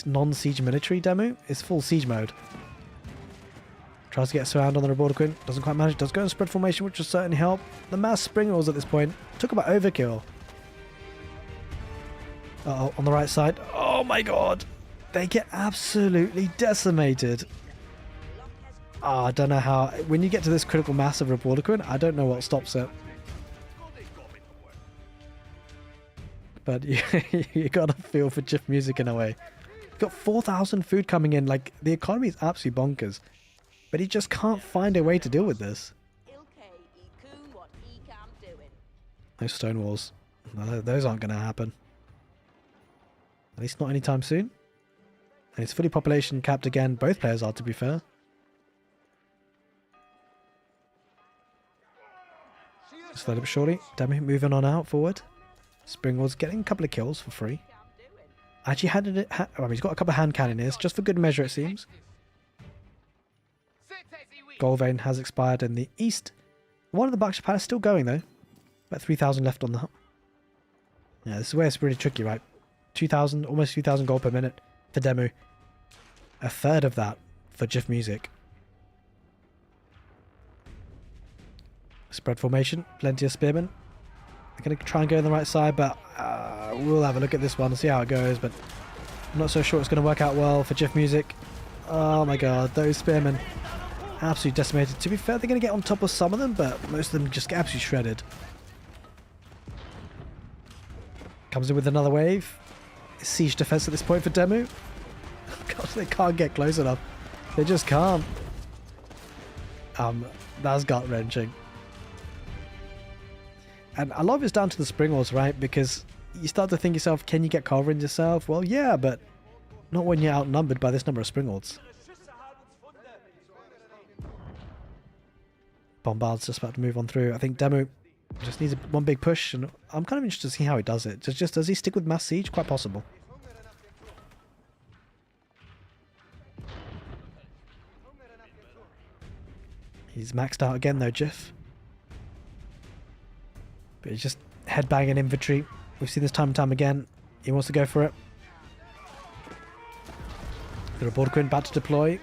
non-siege military demo is full siege mode. Tries to get a surround on the Ribauldequin. Doesn't quite manage. Does go in spread formation, which will certainly help. The mass spring rolls at this point. Took about overkill. Uh-oh, on the right side. Oh my god. They get absolutely decimated. Oh, I don't know how. When you get to this critical mass of Ribauldequin, I don't know what stops it. But you gotta feel for GIF music in a way. You've got 4,000 food coming in. Like, the economy is absolutely bonkers. But he just can't find a way to deal with this. No stone walls. No, those aren't going to happen. At least not anytime soon. And it's fully population capped again. Both players are, to be fair. Slowly but surely. Demi moving on out forward. Springwall's getting a couple of kills for free. Actually, he's got a couple of hand cannoneers, just for good measure it seems. Gold vein has expired in the east. One of the Buckshot Palace still going though. About 3,000 left on that. Yeah, this is where it's really tricky, right? 2,000, almost 2,000 gold per minute for demo. A third of that for GIF music. Spread formation, plenty of spearmen. They're going to try and go on the right side, but we'll have a look at this one and see how it goes. But I'm not so sure it's going to work out well for GIF music. Oh my god, those spearmen. Absolutely decimated. To be fair, they're going to get on top of some of them, but most of them just get absolutely shredded. Comes in with another wave. Siege defense at this point for Demu. God, they can't get close enough. They just can't. That's gut-wrenching. And a lot of it's down to the spring walls, right? Because you start to think yourself, can you get cover in yourself? Well, yeah, but not when you're outnumbered by this number of spring walls. Bombard's just about to move on through. I think Demo just needs one big push, and I'm kind of interested to see how he does it. Does he stick with mass siege? Quite possible. He's maxed out again though, GIF. But he's just headbanging infantry. We've seen this time and time again. He wants to go for it. The Ribauldequin about to deploy.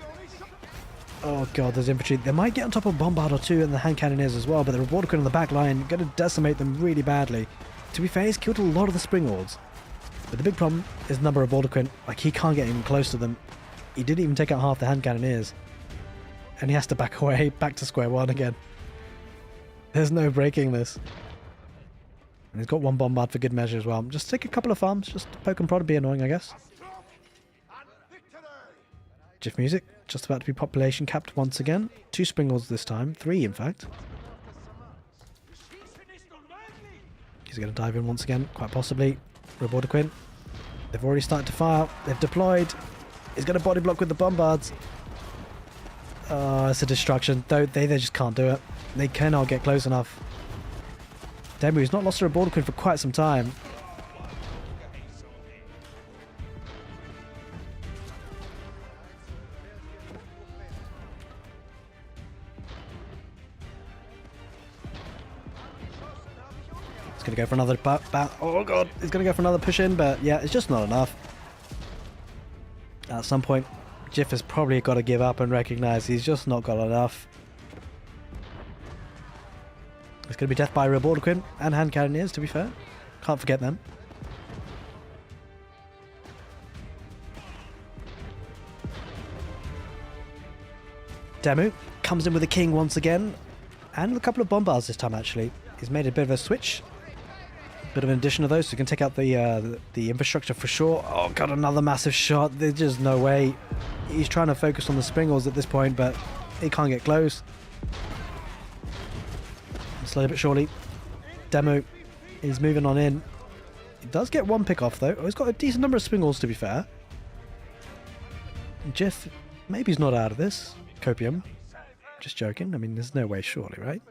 Oh god, there's infantry. They might get on top of Bombard or two and the hand cannoneers as well, but the Ribauldequin on the back line going to decimate them really badly. To be fair, he's killed a lot of the spring lords. But the big problem is the number of Ribauldequin. Like, he can't get even close to them. He didn't even take out half the hand cannoneers. And he has to back away, back to square one again. There's no breaking this. And he's got one Bombard for good measure as well. Just take a couple of farms, just poke and prod, be annoying, I guess. GIF music, just about to be population capped once again. 2 spring lords this time, 3 in fact. He's going to dive in once again, quite possibly. Ribauldequin. They've already started to fire. They've deployed. He's going to body block with the Bombards. Oh, it's a destruction. They just can't do it. They cannot get close enough. Demu's not lost a Ribauldequin for quite some time. He's going to go for another oh god, he's going to go for another push in, but yeah, it's just not enough. At some point, GIF has probably got to give up and recognize he's just not got enough. It's going to be death by Ribauldequin and hand cannoneers, to be fair. Can't forget them. Demu comes in with a king once again, and a couple of Bombards this time actually. He's made a bit of a switch. Bit of an addition of those, so you can take out the infrastructure for sure. Oh god, another massive shot. There's just no way. He's trying to focus on the springles at this point, but he can't get close. Slowly but surely, Demo is moving on in. He does get one pick off though. Oh, he's got a decent number of springles to be fair. GIF, maybe he's not out of this. Copium. Just joking. I mean, there's no way surely, right?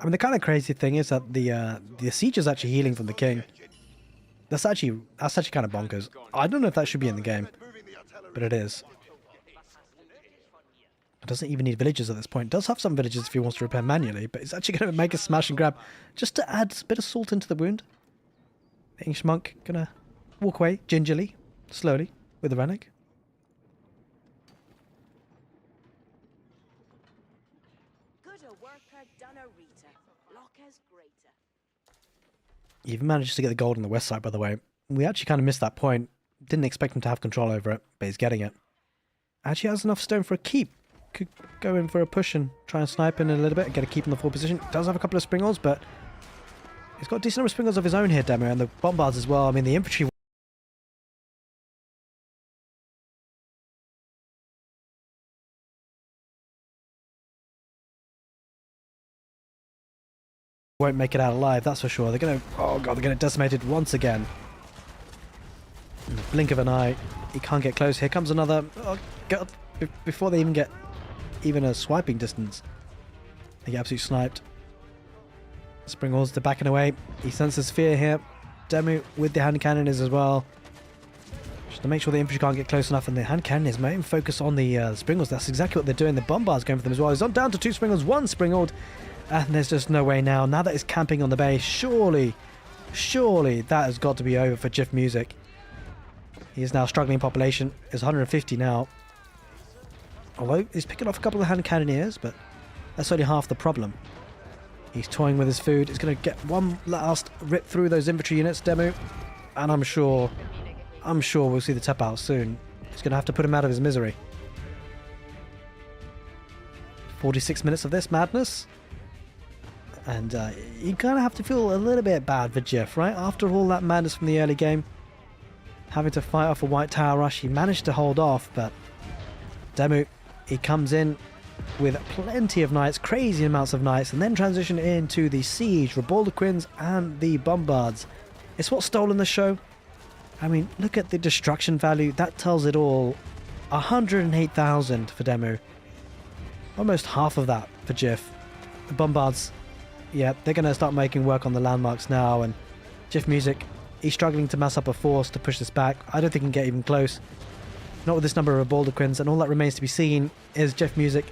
I mean, the kind of crazy thing is that the siege is actually healing from the king. That's actually kind of bonkers. I don't know if that should be in the game, but it is. It doesn't even need villagers at this point. It does have some villagers if he wants to repair manually, but it's actually going to make a smash and grab just to add a bit of salt into the wound. The English monk gonna walk away gingerly, slowly with the Rennick. He even managed to get the gold on the west side, by the way. We actually kind of missed that point. Didn't expect him to have control over it, but he's getting it. Actually has enough stone for a keep. Could go in for a push and try and snipe in a little bit and get a keep in the forward position. Does have a couple of springles, but he's got a decent number of springles of his own here, Demo, and the bombards as well. I mean, the infantry won't make it out alive, that's for sure. They're going to... Oh, God, they're going to decimate it once again. In the blink of an eye, he can't get close. Here comes another... Oh, God. Before they even get even a swiping distance, they get absolutely sniped. Springles, they're backing away. He senses fear here. Demu with the hand cannons as well. Just to make sure the infantry can't get close enough, and the hand cannons might even focus on the Springles. That's exactly what they're doing. The bombard's going for them as well. He's on down to 2 Springles, 1 Springled, and there's just no way now. Now that he's camping on the base, surely that has got to be over for Jiff Music. He is now struggling in population. It's 150 now. Although he's picking off a couple of hand cannoneers, but that's only half the problem. He's toying with his food. He's going to get one last rip through those infantry units, Demu, and I'm sure we'll see the tap out soon. He's going to have to put him out of his misery. 46 minutes of this madness, and you kind of have to feel a little bit bad for Jiff, right? After all that madness from the early game, having to fight off a white tower rush, he managed to hold off, but Demu, he comes in with plenty of knights, crazy amounts of knights, and then transition into the siege, Ribauldequins and the bombards. It's what's stolen the show. I mean, look at the destruction value. That tells it all. 108,000 for Demu. Almost half of that for Jiff. The bombards, yeah, they're going to start making work on the landmarks now, and Jiff Music, he's struggling to mass up a force to push this back. I don't think he can get even close. Not with this number of Ribauldequins, and all that remains to be seen is Jiff Music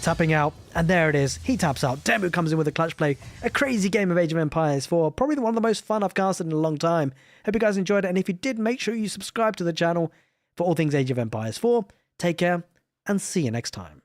tapping out, and there it is. He taps out. Demu comes in with a clutch play. A crazy game of Age of Empires 4. Probably one of the most fun I've casted in a long time. Hope you guys enjoyed it, and if you did, make sure you subscribe to the channel for all things Age of Empires 4. Take care, and see you next time.